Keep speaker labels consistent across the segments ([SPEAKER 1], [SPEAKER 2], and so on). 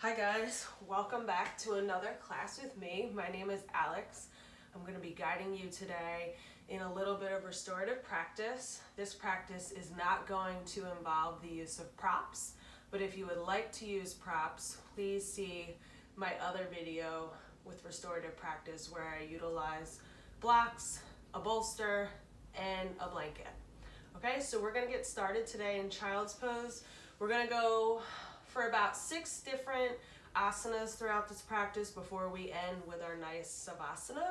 [SPEAKER 1] Hi guys, welcome back to another class with me. My name is Alex. I'm going to be guiding you today in a little bit of restorative practice. This practice is not going to involve the use of props, but if you would like to use props, please see my other video with restorative practice where I utilize blocks, a bolster, and a blanket. Okay, so we're going to get started today in child's pose. We're going to go for about 6 different asanas throughout this practice before we end with our nice savasana.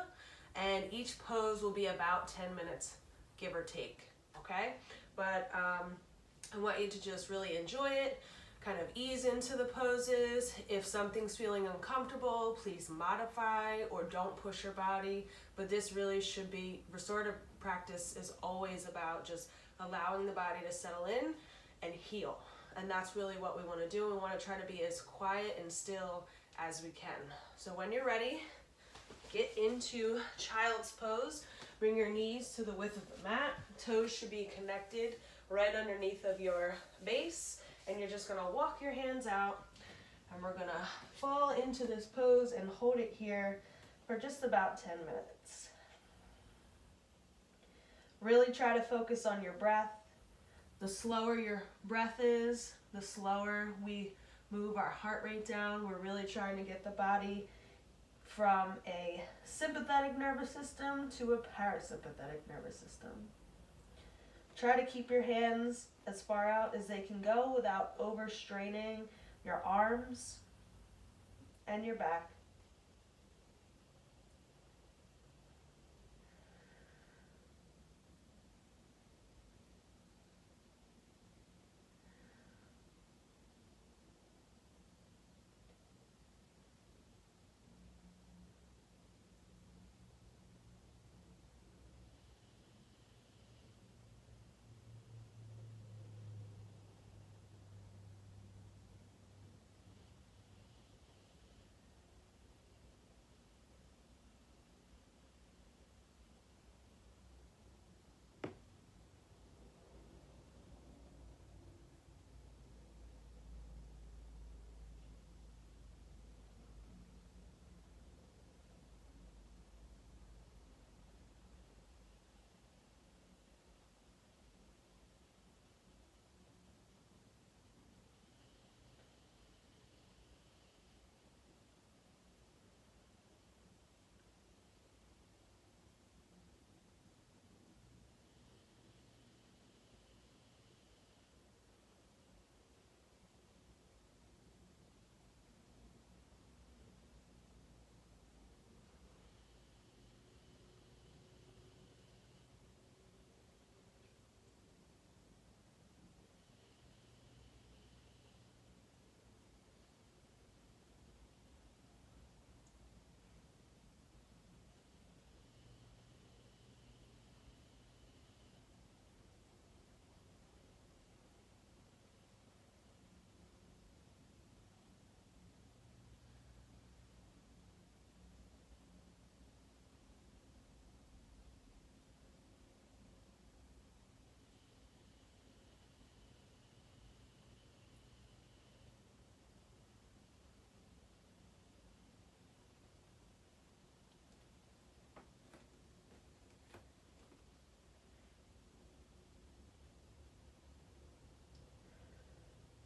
[SPEAKER 1] And each pose will be about 10 minutes, give or take, okay? But I want you to just really enjoy it, kind of ease into the poses. If something's feeling uncomfortable, please modify or don't push your body. But this really should be, restorative practice is always about just allowing the body to settle in and heal. And that's really what we want to do. We want to try to be as quiet and still as we can. So when you're ready, get into child's pose. Bring your knees to the width of the mat. Toes should be connected right underneath of your base. And you're just going to walk your hands out. And we're going to fall into this pose and hold it here for just about 10 minutes. Really try to focus on your breath. The slower your breath is, the slower we move our heart rate down. We're really trying to get the body from a sympathetic nervous system to a parasympathetic nervous system. Try to keep your hands as far out as they can go without overstraining your arms and your back.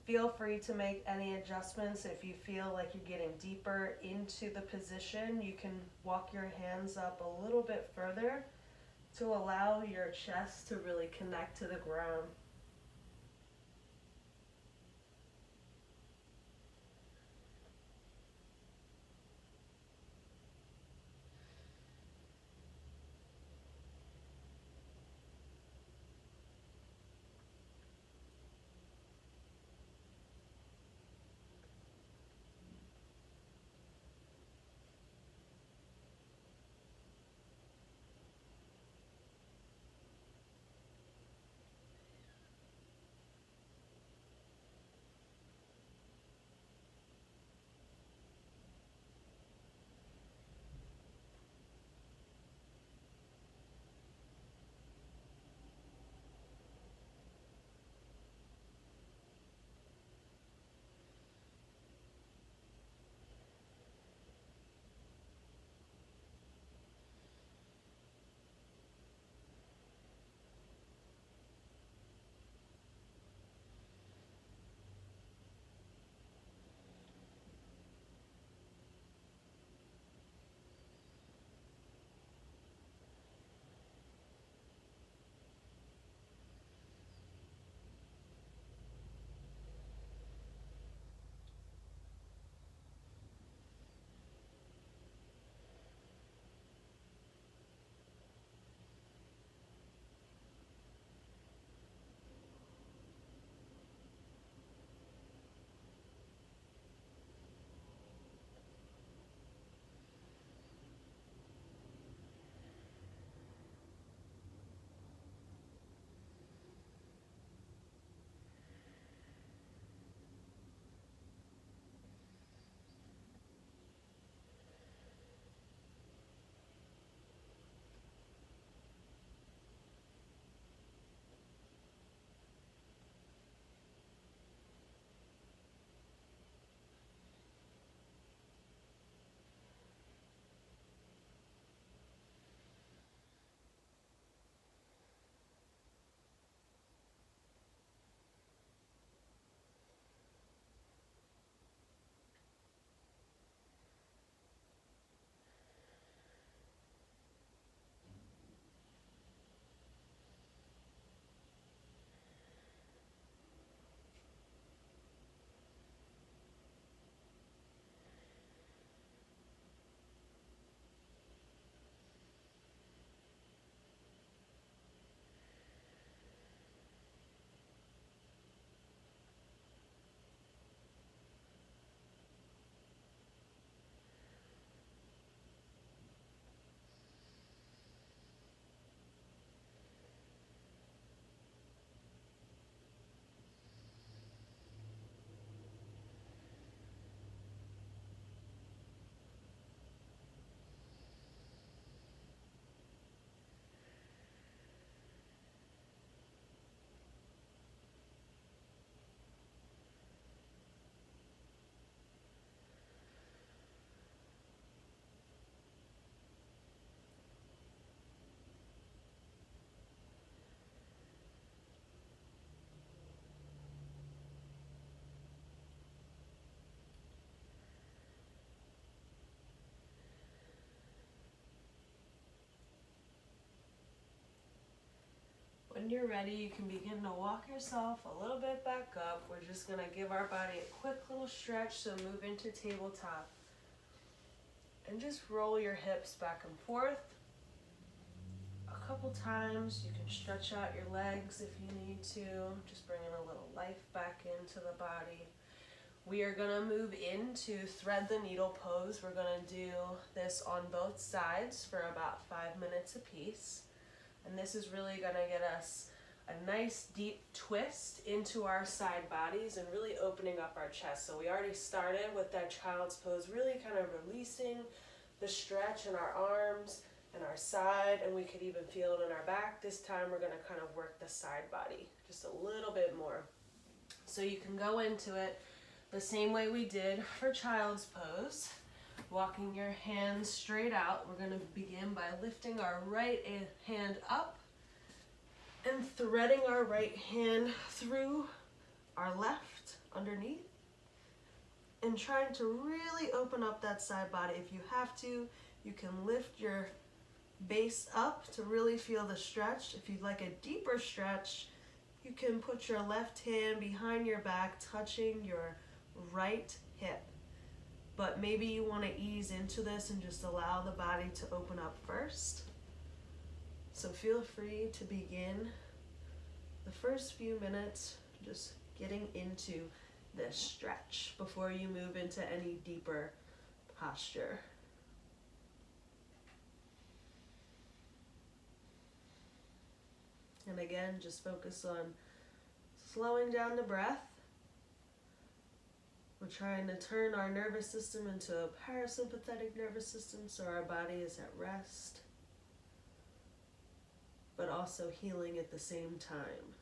[SPEAKER 1] Feel free to make any adjustments. If you feel like you're getting deeper into the position, you can walk your hands up a little bit further to allow your chest to really connect to the ground. When you're ready, you can begin to walk yourself a little bit back up. We're just going to give our body a quick little stretch, so move into tabletop. And just roll your hips back and forth a couple times. You can stretch out your legs if you need to, just bringing a little life back into the body. We are going to move into thread the needle pose. We're going to do this on both sides for about 5 minutes apiece. And this is really going to get us a nice deep twist into our side bodies and really opening up our chest. So we already started with that child's pose, really kind of releasing the stretch in our arms and our side, and we could even feel it in our back. This time we're going to kind of work the side body just a little bit more. So you can go into it the same way we did for child's pose, walking your hands straight out. We're going to begin by lifting our right hand up and threading our right hand through our left underneath and trying to really open up that side body. If you have to, you can lift your base up to really feel the stretch. If you'd like a deeper stretch, you can put your left hand behind your back, touching your right hip. But maybe you want to ease into this and just allow the body to open up first. So feel free to begin the first few minutes just getting into this stretch before you move into any deeper posture. And again, just focus on slowing down the breath. We're trying to turn our nervous system into a parasympathetic nervous system so our body is at rest, but also healing at the same time.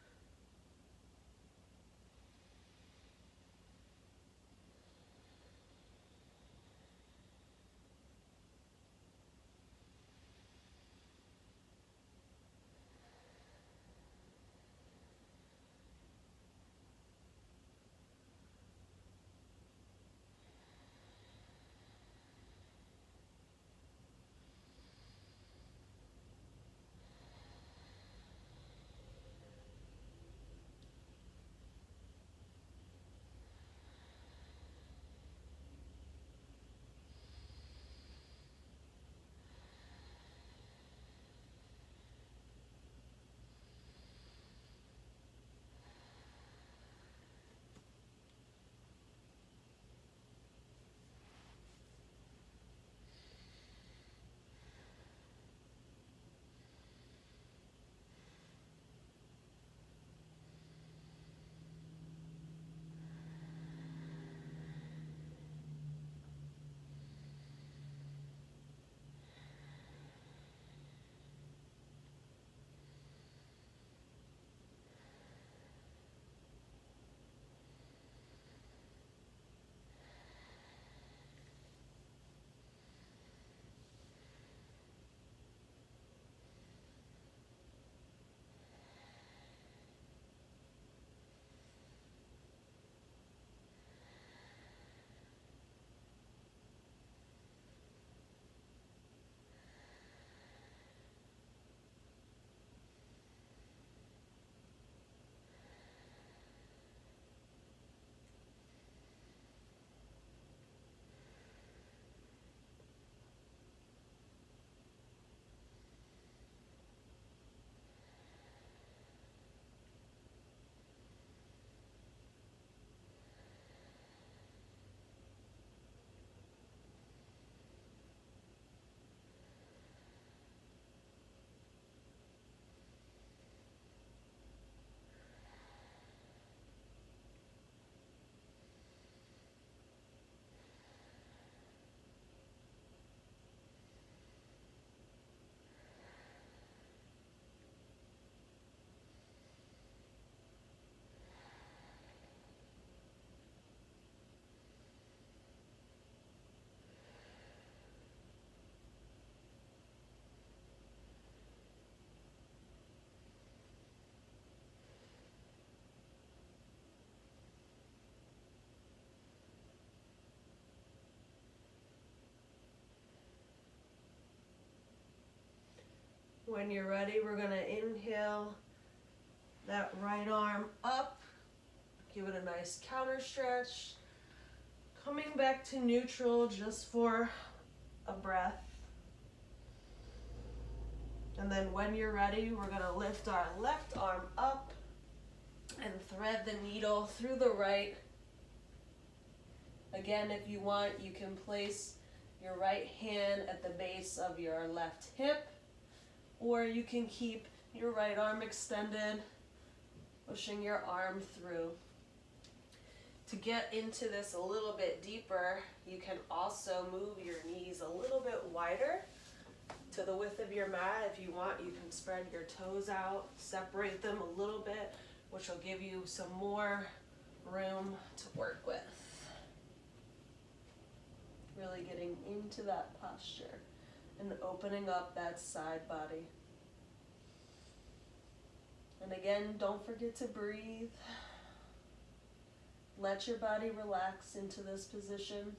[SPEAKER 1] When you're ready, we're going to inhale that right arm up. Give it a nice counter stretch. Coming back to neutral just for a breath. And then when you're ready, we're gonna lift our left arm up and thread the needle through the right. Again, if you want, you can place your right hand at the base of your left hip, or you can keep your right arm extended, pushing your arm through. To get into this a little bit deeper, you can also move your knees a little bit wider to the width of your mat. If you want, you can spread your toes out, separate them a little bit, which will give you some more room to work with. Really getting into that posture and opening up that side body. And again, don't forget to breathe. Let your body relax into this position.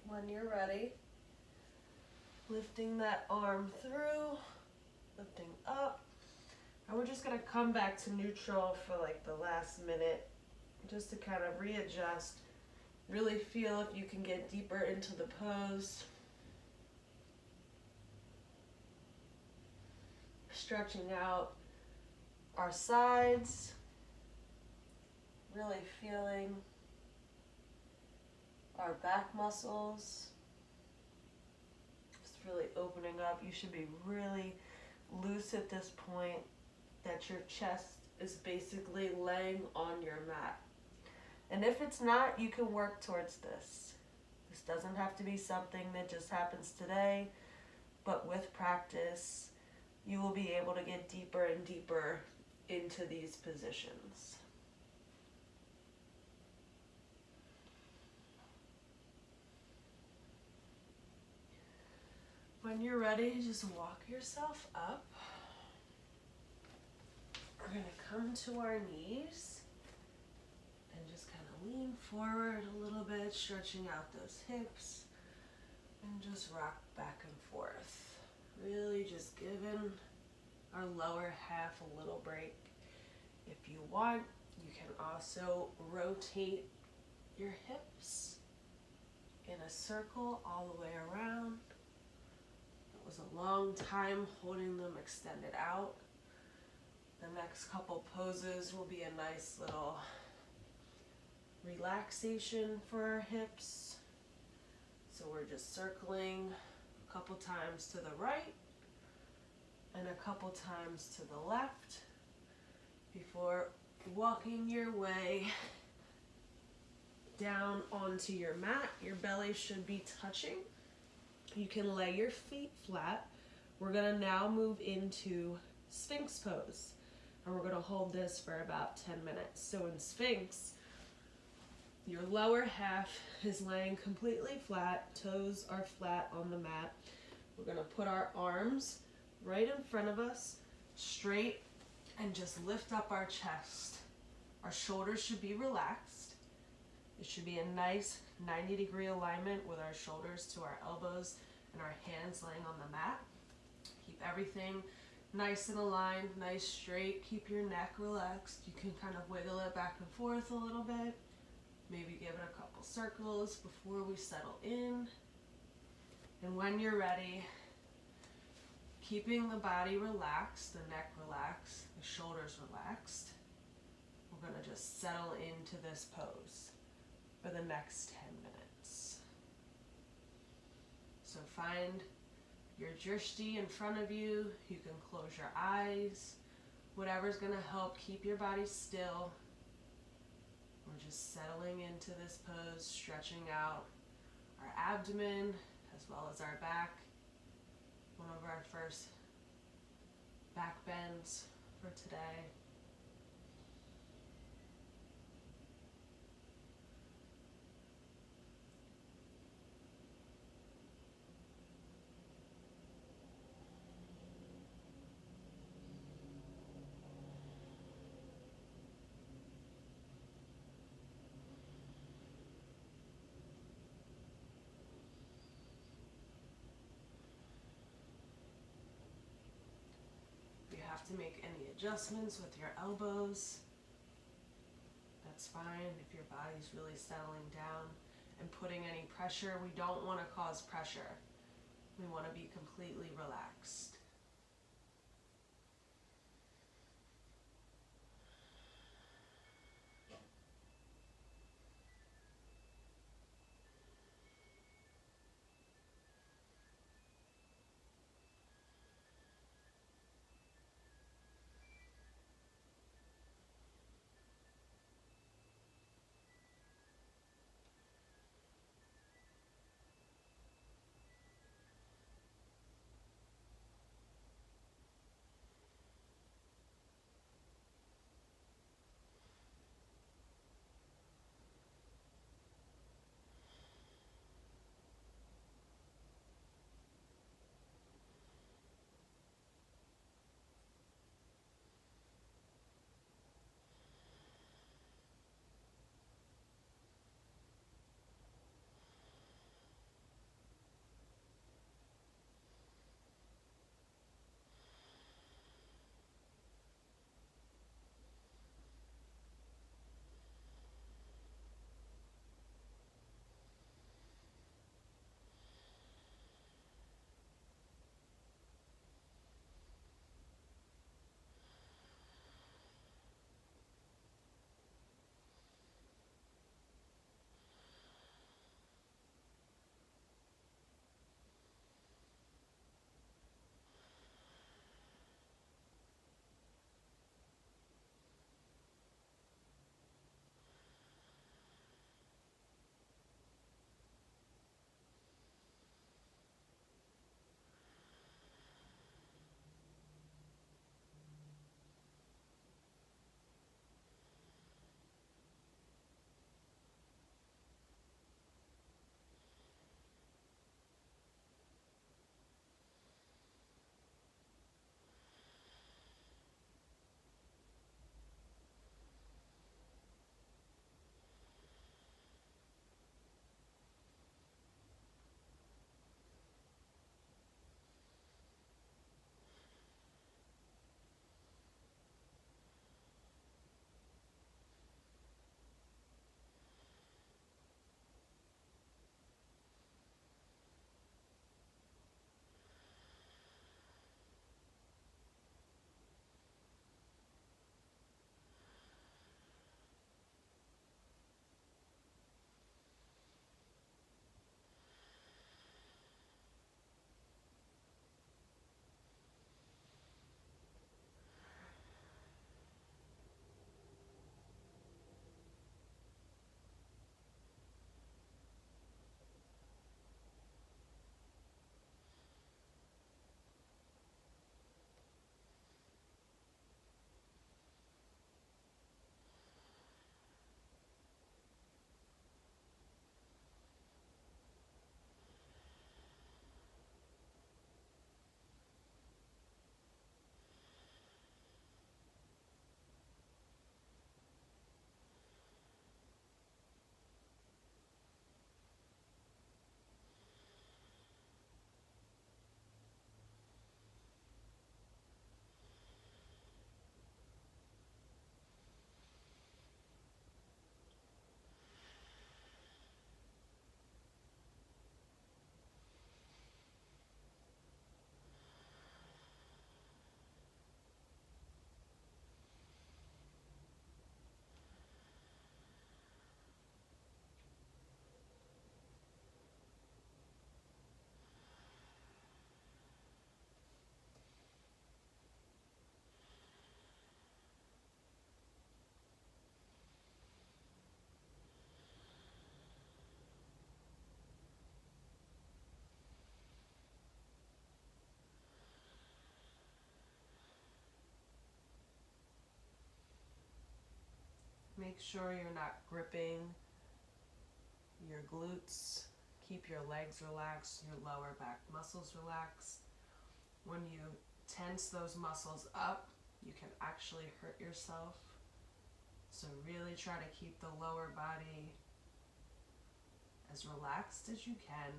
[SPEAKER 1] When you're ready, Lifting that arm through, lifting up. And we're just gonna come back to neutral for like the last minute, just to kind of readjust. Really feel if you can get deeper into the pose. Stretching out our sides. Really feeling our back muscles. Just really opening up. You should be really loose at this point, that your chest is basically laying on your mat. And if it's not, you can work towards this. This doesn't have to be something that just happens today, but with practice, you will be able to get deeper and deeper into these positions. When you're ready, just walk yourself up. We're going to come to our knees and just kind of lean forward a little bit, stretching out those hips, and just rock back and forth. Really just giving our lower half a little break. If you want, you can also rotate your hips in a circle all the way around. It was a long time holding them extended out. The next couple poses will be a nice little relaxation for our hips. So we're just circling a couple times to the right and a couple times to the left before walking your way down onto your mat. Your belly should be touching. You can lay your feet flat. We're gonna now move into Sphinx pose. And we're gonna hold this for about 10 minutes. So in Sphinx, your lower half is laying completely flat. Toes are flat on the mat. We're gonna put our arms right in front of us, straight, and just lift up our chest. Our shoulders should be relaxed. It should be a nice 90-degree alignment with our shoulders to our elbows and our hands laying on the mat. Keep everything nice and aligned, nice straight. Keep your neck relaxed. You can kind of wiggle it back and forth a little bit. Maybe give it a couple circles before we settle in. And when you're ready, keeping the body relaxed, the neck relaxed, the shoulders relaxed, we're gonna just settle into this pose for the next 10 minutes. So find your drishti in front of you. You can close your eyes. Whatever's gonna help keep your body still. We're just settling into this pose, stretching out our abdomen as well as our back. One of our first back bends for today. To make any adjustments with your elbows, that's fine. If your body's really settling down and putting any pressure, we don't want to cause pressure. We want to be completely relaxed. Make sure you're not gripping your glutes. Keep your legs relaxed, your lower back muscles relaxed. When you tense those muscles up, you can actually hurt yourself. So really try to keep the lower body as relaxed as you can.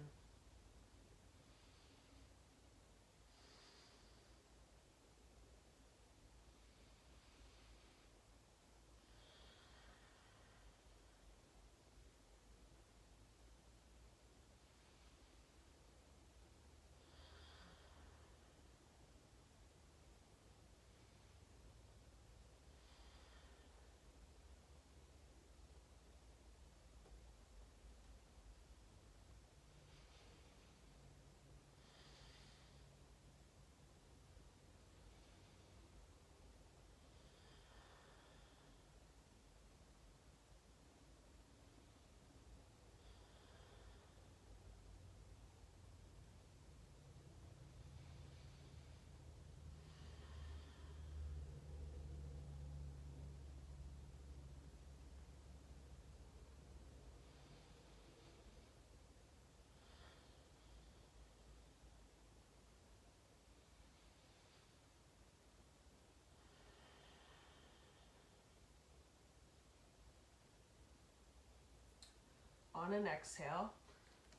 [SPEAKER 1] On an exhale,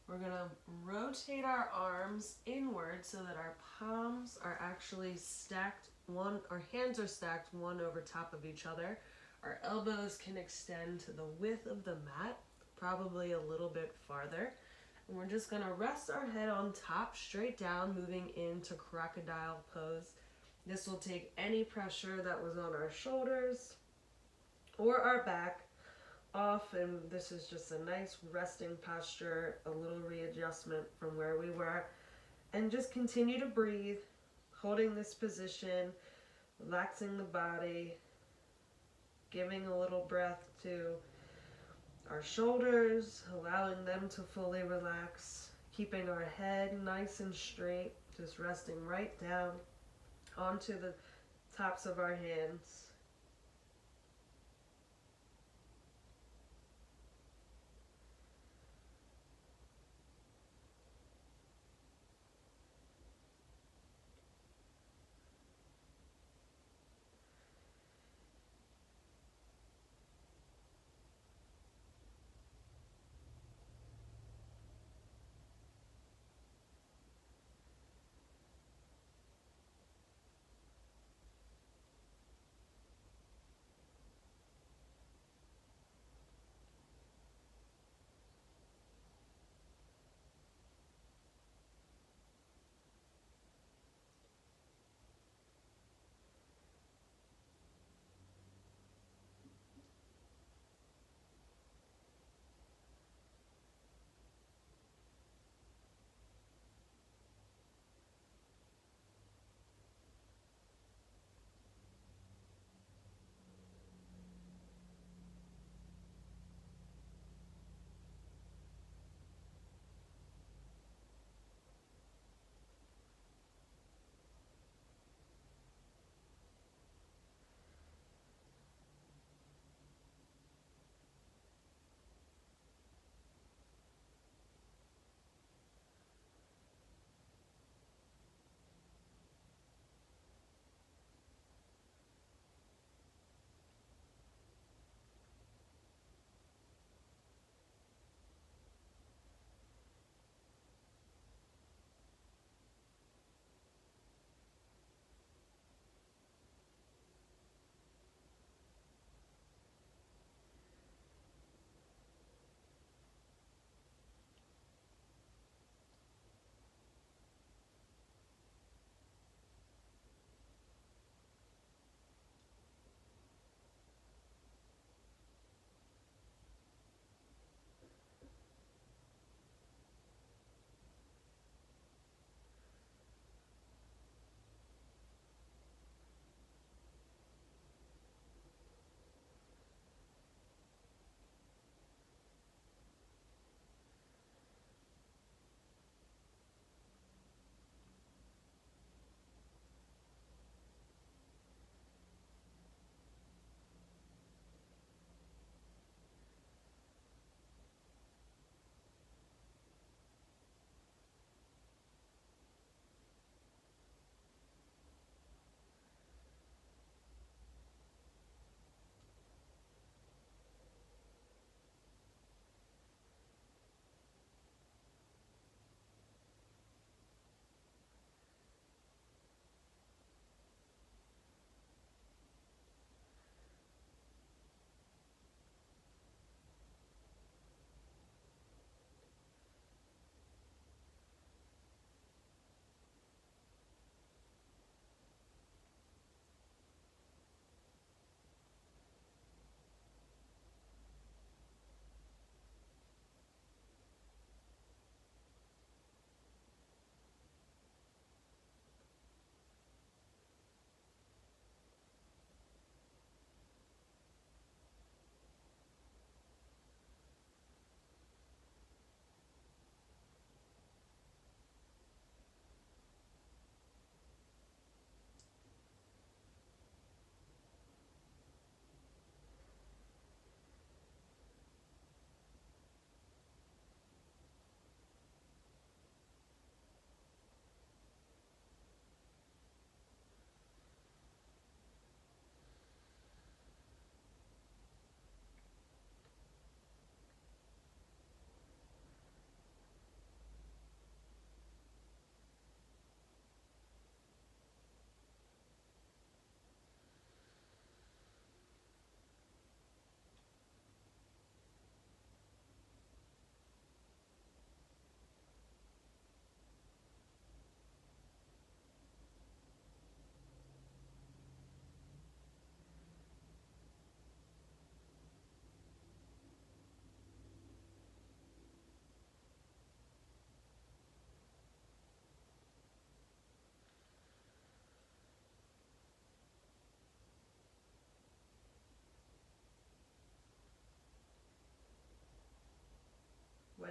[SPEAKER 1] we're going to rotate our arms inward so that our palms are actually stacked, our hands are stacked one over top of each other. Our elbows can extend to the width of the mat, probably a little bit farther. And we're just going to rest our head on top, straight down, moving into crocodile pose. This will take any pressure that was on our shoulders or our back off, and this is just a nice resting posture, a little readjustment from where we were. And just continue to breathe, holding this position, relaxing the body, giving a little breath to our shoulders, allowing them to fully relax, keeping our head nice and straight, just resting right down onto the tops of our hands.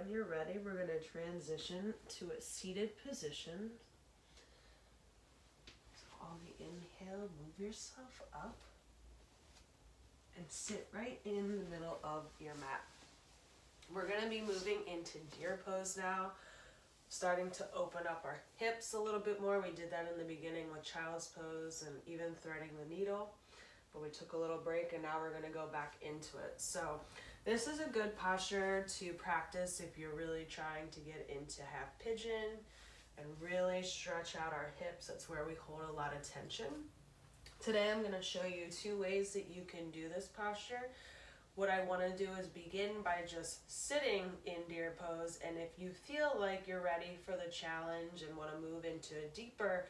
[SPEAKER 1] when you're ready, we're going to transition to a seated position. So on the inhale, move yourself up and sit right in the middle of your mat. We're going to be moving into deer pose now, starting to open up our hips a little bit more. We did that in the beginning with child's pose and even threading the needle, but we took a little break and now we're going to go back into it. So this is a good posture to practice if you're really trying to get into half pigeon and really stretch out our hips. That's where we hold a lot of tension. Today I'm going to show you 2 ways that you can do this posture. What I want to do is begin by just sitting in deer pose, and if you feel like you're ready for the challenge and want to move into a deeper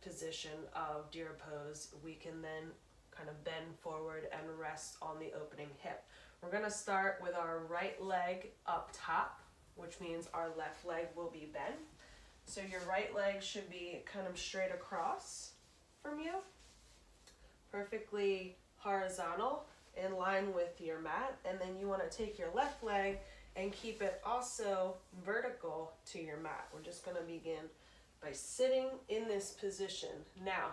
[SPEAKER 1] position of deer pose, we can then kind of bend forward and rest on the opening hip. We're going to start with our right leg up top, which means our left leg will be bent. So your right leg should be kind of straight across from you, perfectly horizontal, in line with your mat, and then you want to take your left leg and keep it also vertical to your mat. We're just going to begin by sitting in this position. Now,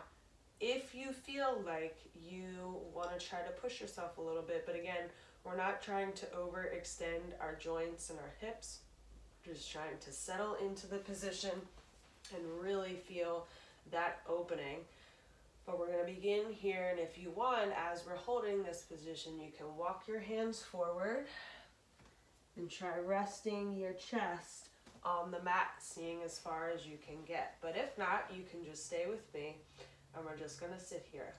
[SPEAKER 1] if you feel like you want to try to push yourself a little bit, but again, we're not trying to overextend our joints and our hips, we're just trying to settle into the position and really feel that opening. But we're going to begin here, and if you want, as we're holding this position, you can walk your hands forward and try resting your chest on the mat, seeing as far as you can get. But if not, you can just stay with me, and we're just going to sit here.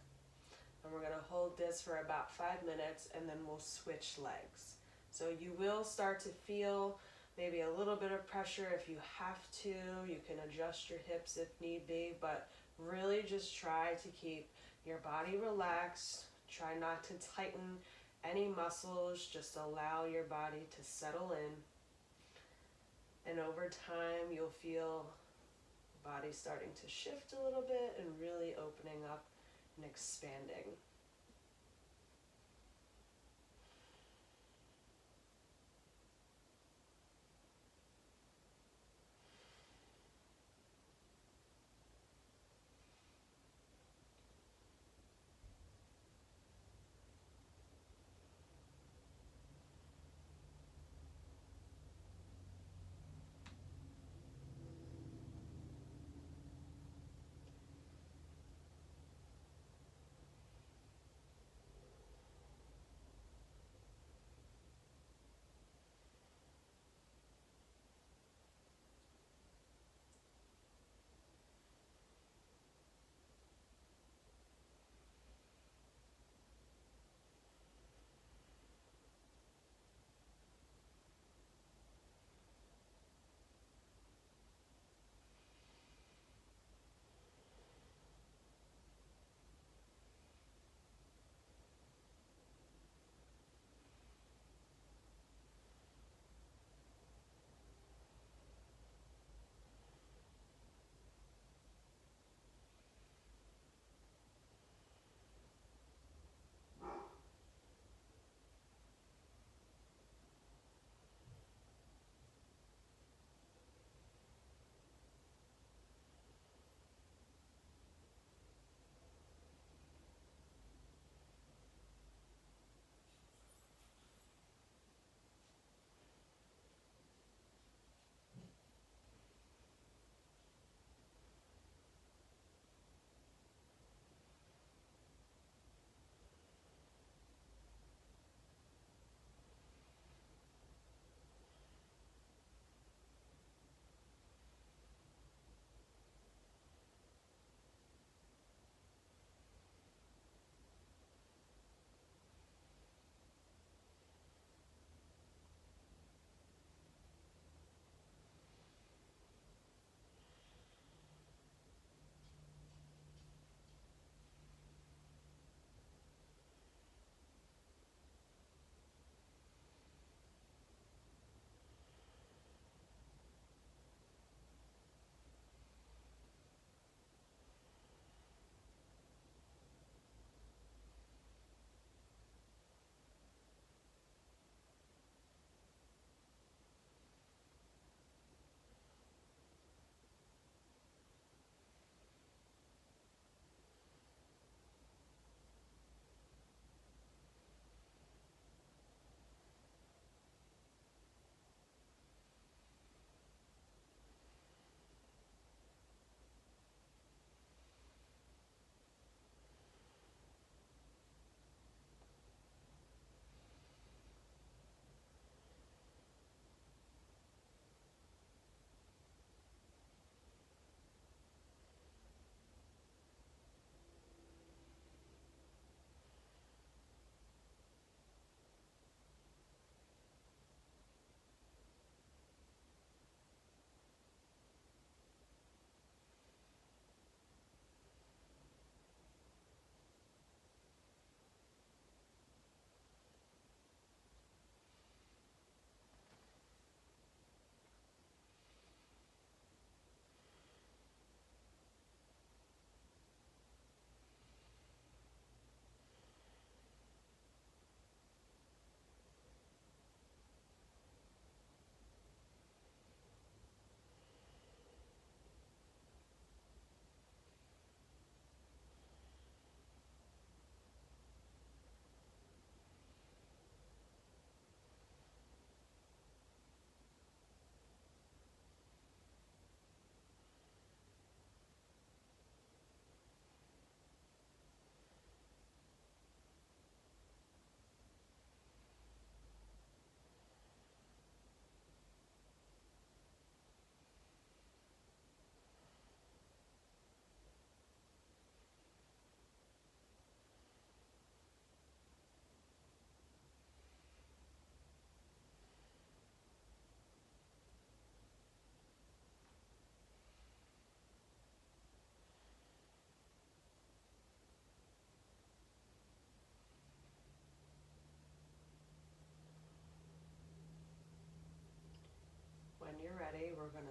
[SPEAKER 1] And we're going to hold this for about 5 minutes, and then we'll switch legs. So you will start to feel maybe a little bit of pressure if you have to. You can adjust your hips if need be, but really just try to keep your body relaxed. Try not to tighten any muscles. Just allow your body to settle in. And over time, you'll feel the body starting to shift a little bit and really opening up and expanding.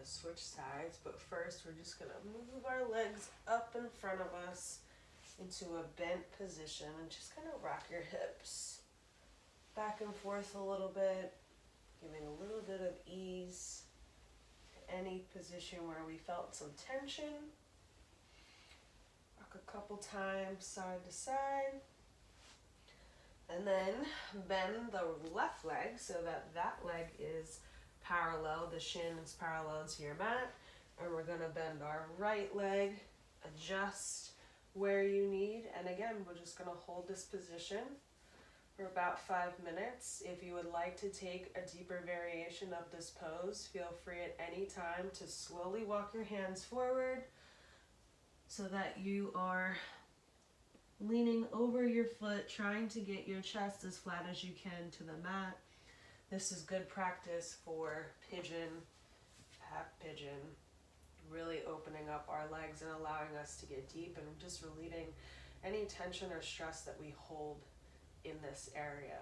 [SPEAKER 1] gonna switch sides, but first we're just gonna move our legs up in front of us into a bent position and just kind of rock your hips back and forth a little bit, giving a little bit of ease to any position where we felt some tension. Rock a couple times side to side. And then bend the left leg so that that leg is parallel, the shin is parallel to your mat. And we're gonna bend our right leg, adjust where you need. And again, we're just gonna hold this position for about 5 minutes. If you would like to take a deeper variation of this pose, feel free at any time to slowly walk your hands forward so that you are leaning over your foot, trying to get your chest as flat as you can to the mat. This is good practice for pigeon, half pigeon, really opening up our legs and allowing us to get deep and just relieving any tension or stress that we hold in this area.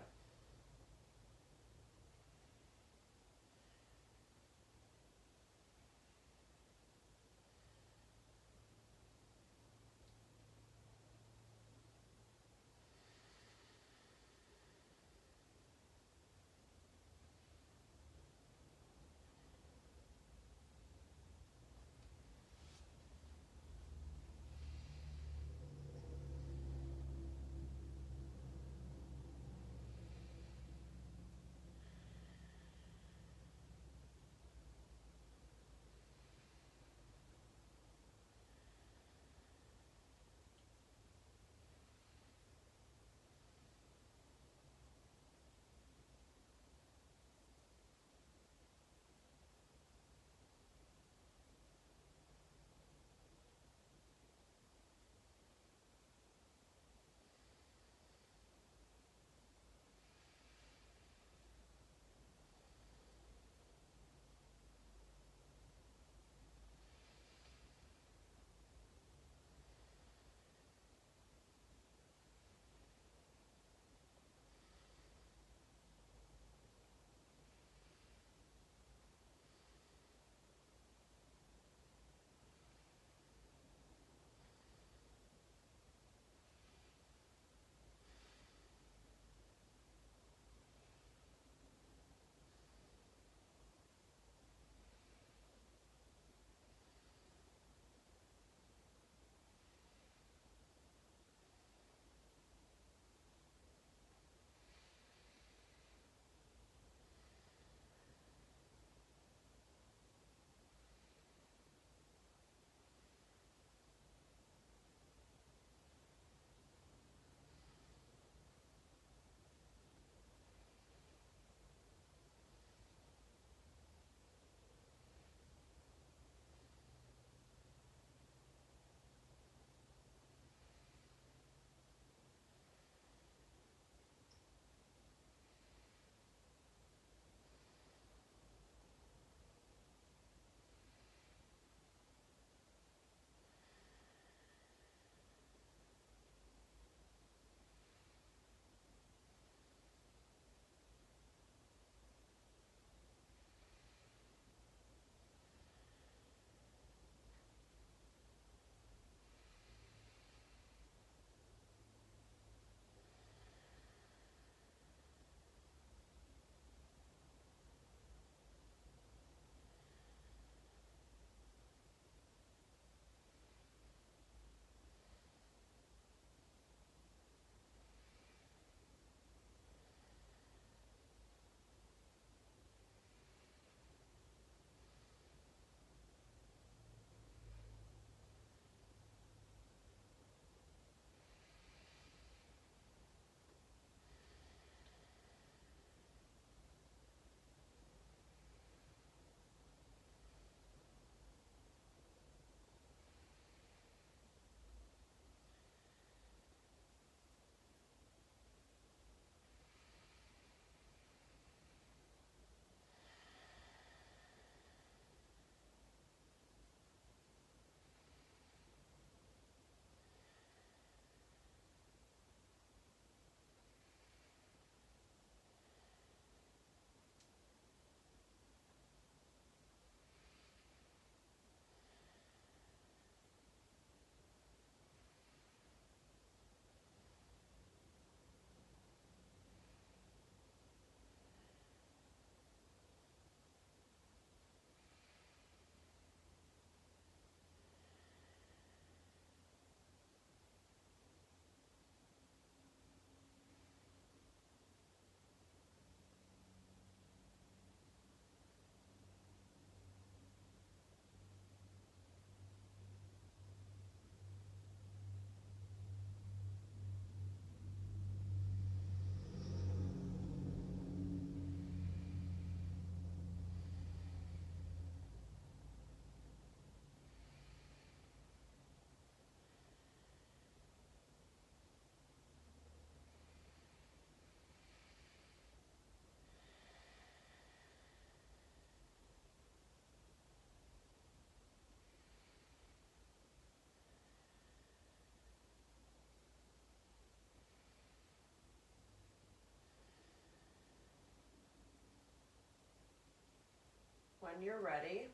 [SPEAKER 1] when you're ready,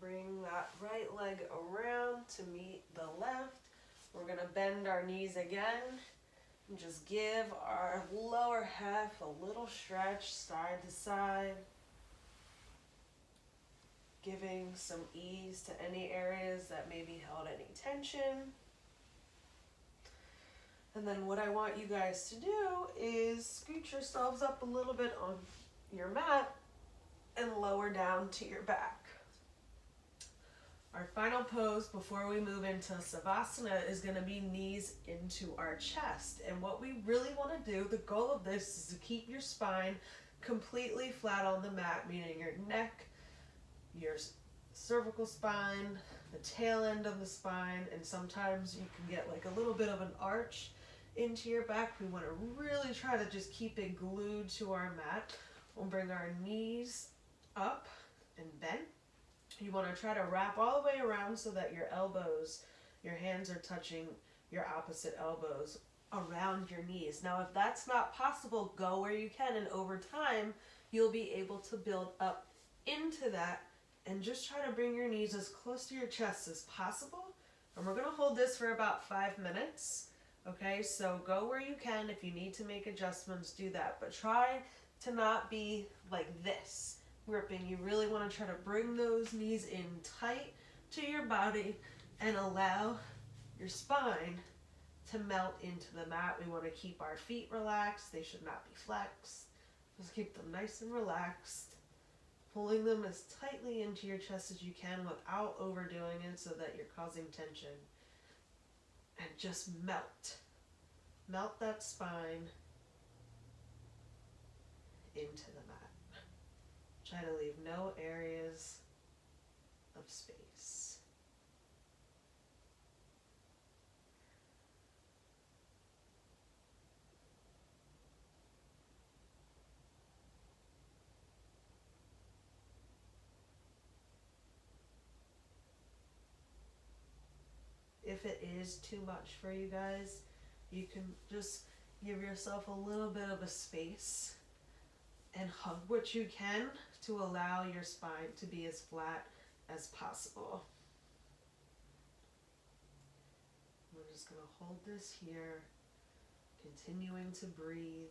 [SPEAKER 1] bring that right leg around to meet the left. We're gonna bend our knees again and just give our lower half a little stretch side to side, giving some ease to any areas that maybe held any tension. And then what I want you guys to do is scoot yourselves up a little bit on your mat and lower down to your back. Our final pose before we move into Savasana is going to be knees into our chest. And what we really want to do, the goal of this is to keep your spine completely flat on the mat, meaning your neck, your cervical spine, the tail end of the spine, and sometimes you can get like a little bit of an arch into your back. We want to really try to just keep it glued to our mat. We'll bring our knees up and bend. You want to try to wrap all the way around so that your elbows, your hands are touching your opposite elbows around your knees. Now, if that's not possible, go where you can, and over time, you'll be able to build up into that and just try to bring your knees as close to your chest as possible. And we're going to hold this for about 5 minutes. Okay, so go where you can. If you need to make adjustments, do that. But try to not be like this, gripping. You really want to try to bring those knees in tight to your body and allow your spine to melt into the mat. We want to keep our feet relaxed. They should not be flexed. Just keep them nice and relaxed, pulling them as tightly into your chest as you can without overdoing it so that you're causing tension. And just melt. Melt that spine into the mat. Try to leave no areas of space. If it is too much for you guys, you can just give yourself a little bit of a space and hug what you can to allow your spine to be as flat as possible. We're just going to hold this here, continuing to breathe.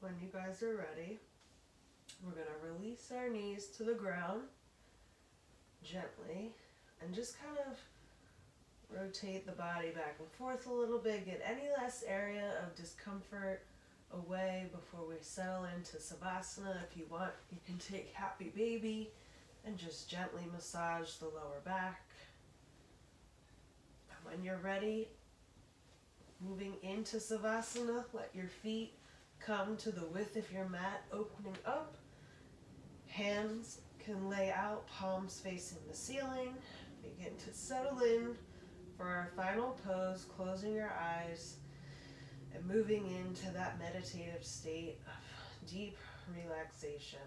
[SPEAKER 1] When you guys are ready, we're going to release our knees to the ground gently and just kind of rotate the body back and forth a little bit, get any less area of discomfort away before we settle into Savasana. If you want, you can take Happy Baby and just gently massage the lower back. And when you're ready, moving into Savasana, let your feet come to the width of your mat, opening up. Hands can lay out, palms facing the ceiling. Begin to settle in for our final pose, closing your eyes and moving into that meditative state of deep relaxation.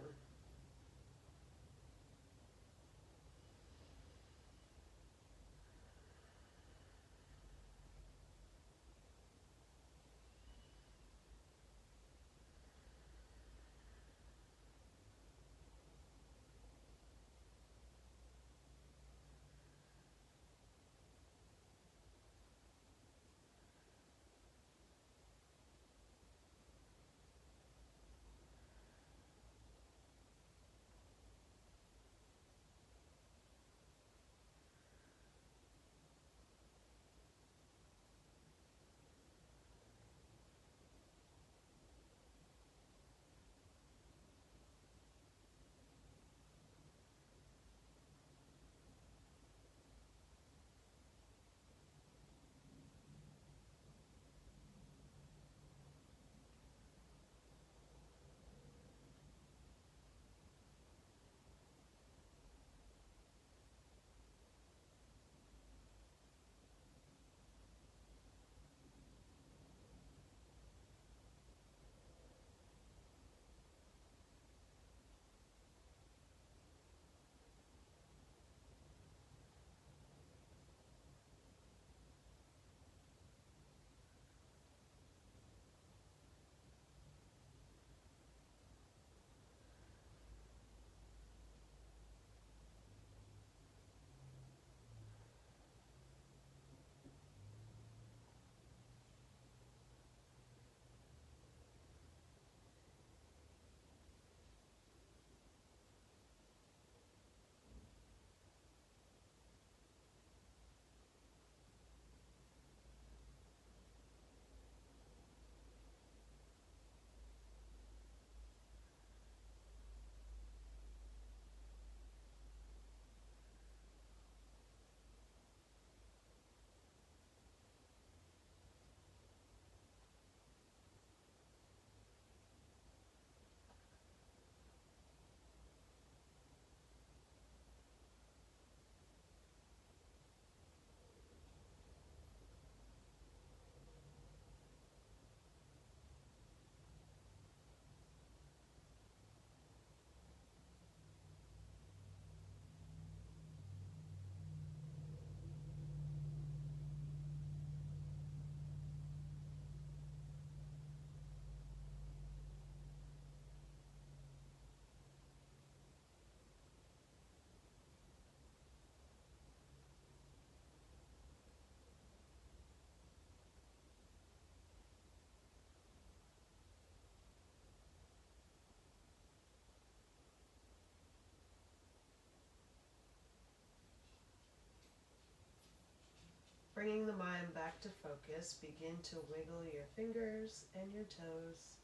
[SPEAKER 1] Bringing the mind back to focus, begin to wiggle your fingers and your toes,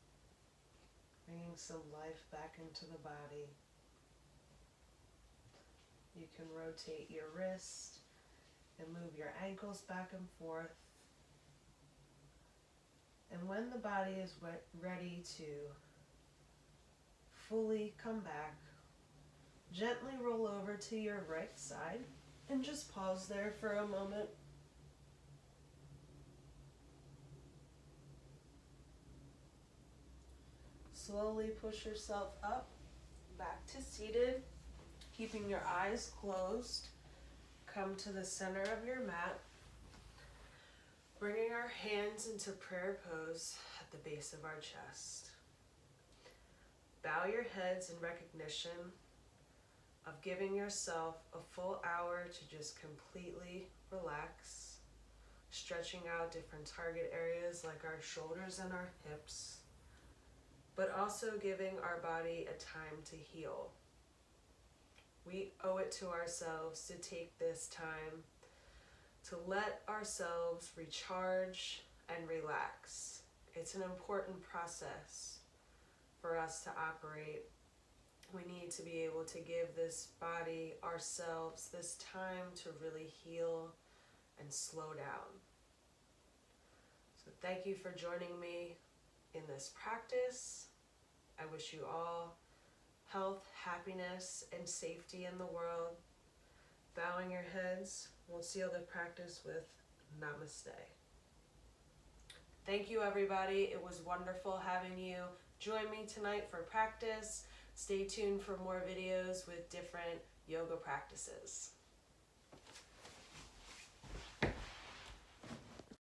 [SPEAKER 1] bringing some life back into the body. You can rotate your wrist and move your ankles back and forth. And when the body is ready to fully come back, gently roll over to your right side and just pause there for a moment. Slowly push yourself up, back to seated, keeping your eyes closed. Come to the center of your mat, bringing our hands into prayer pose at the base of our chest. Bow your heads in recognition of giving yourself a full hour to just completely relax, stretching out different target areas like our shoulders and our hips, but also giving our body a time to heal. We owe it to ourselves to take this time to let ourselves recharge and relax. It's an important process for us to operate. We need to be able to give this body, ourselves, this time to really heal and slow down. So thank you for joining me in this practice. I wish you all health, happiness, and safety in the world. Bowing your heads, we'll seal the practice with Namaste. Thank you, everybody. It was wonderful having you join me tonight for practice. Stay tuned for more videos with different yoga practices.